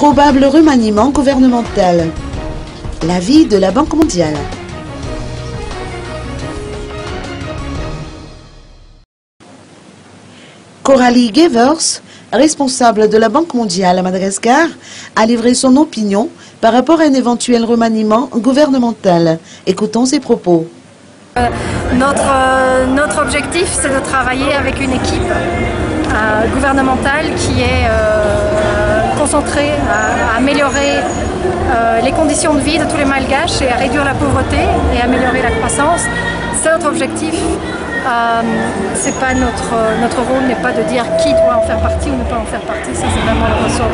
Probable remaniement gouvernemental. L'avis de la Banque mondiale. Coralie Gevers, responsable de la Banque mondiale à Madagascar, a livré son opinion par rapport à un éventuel remaniement gouvernemental. Écoutons ses propos. Notre objectif, c'est de travailler avec une équipe gouvernementale qui est concentrée à améliorer les conditions de vie de tous les Malgaches et à réduire la pauvreté et améliorer la croissance. C'est notre objectif. C'est pas notre rôle n'est pas de dire qui doit en faire partie ou ne pas en faire partie. Ça, c'est vraiment le ressort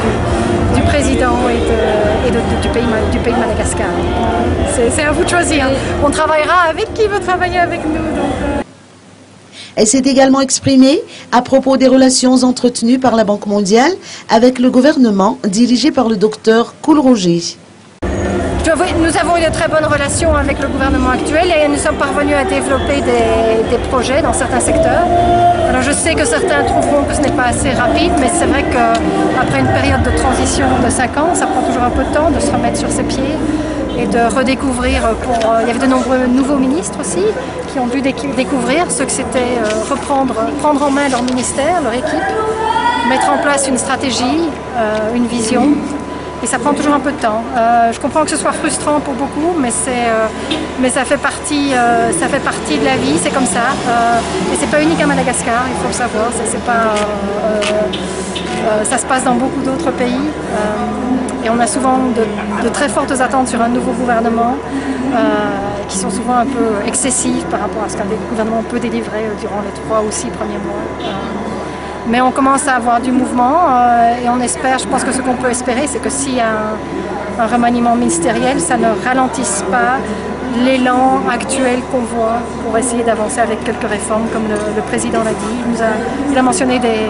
du président et du pays de Madagascar. C'est à vous de choisir. On travaillera avec qui veut travailler avec nous. Elle s'est également exprimée à propos des relations entretenues par la Banque mondiale avec le gouvernement dirigé par le docteur Kool-Roger. Nous avons eu de très bonnes relations avec le gouvernement actuel et nous sommes parvenus à développer des projets dans certains secteurs. Alors je sais que certains trouveront que ce n'est pas assez rapide, mais c'est vrai qu'après une période de transition de 5 ans, ça prend toujours un peu de temps de se remettre sur ses pieds et de redécouvrir. Il y avait de nombreux nouveaux ministres aussi qui ont dû découvrir ce que c'était prendre en main leur ministère, leur équipe, mettre en place une stratégie, une vision. Et ça prend toujours un peu de temps. Je comprends que ce soit frustrant pour beaucoup, mais ça fait partie de la vie, c'est comme ça. Et c'est pas unique à Madagascar, il faut le savoir. Ça se passe dans beaucoup d'autres pays. Et on a souvent de très fortes attentes sur un nouveau gouvernement, qui sont souvent un peu excessives par rapport à ce qu'un gouvernement peut délivrer durant les 3 ou 6 premiers mois. Mais on commence à avoir du mouvement et on espère, je pense que ce qu'on peut espérer, c'est que s'il y a un remaniement ministériel, ça ne ralentisse pas l'élan actuel qu'on voit pour essayer d'avancer avec quelques réformes, comme le président l'a dit. Il a mentionné des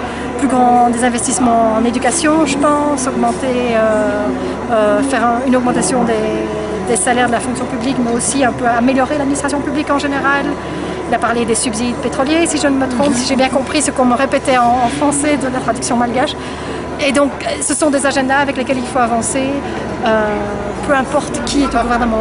investissements en éducation, je pense, faire une augmentation des salaires de la fonction publique, mais aussi un peu améliorer l'administration publique en général. Il a parlé des subsides pétroliers, si je ne me trompe, si j'ai bien compris ce qu'on me répétait en français de la traduction malgache. Et donc, ce sont des agendas avec lesquels il faut avancer, peu importe qui est au gouvernement.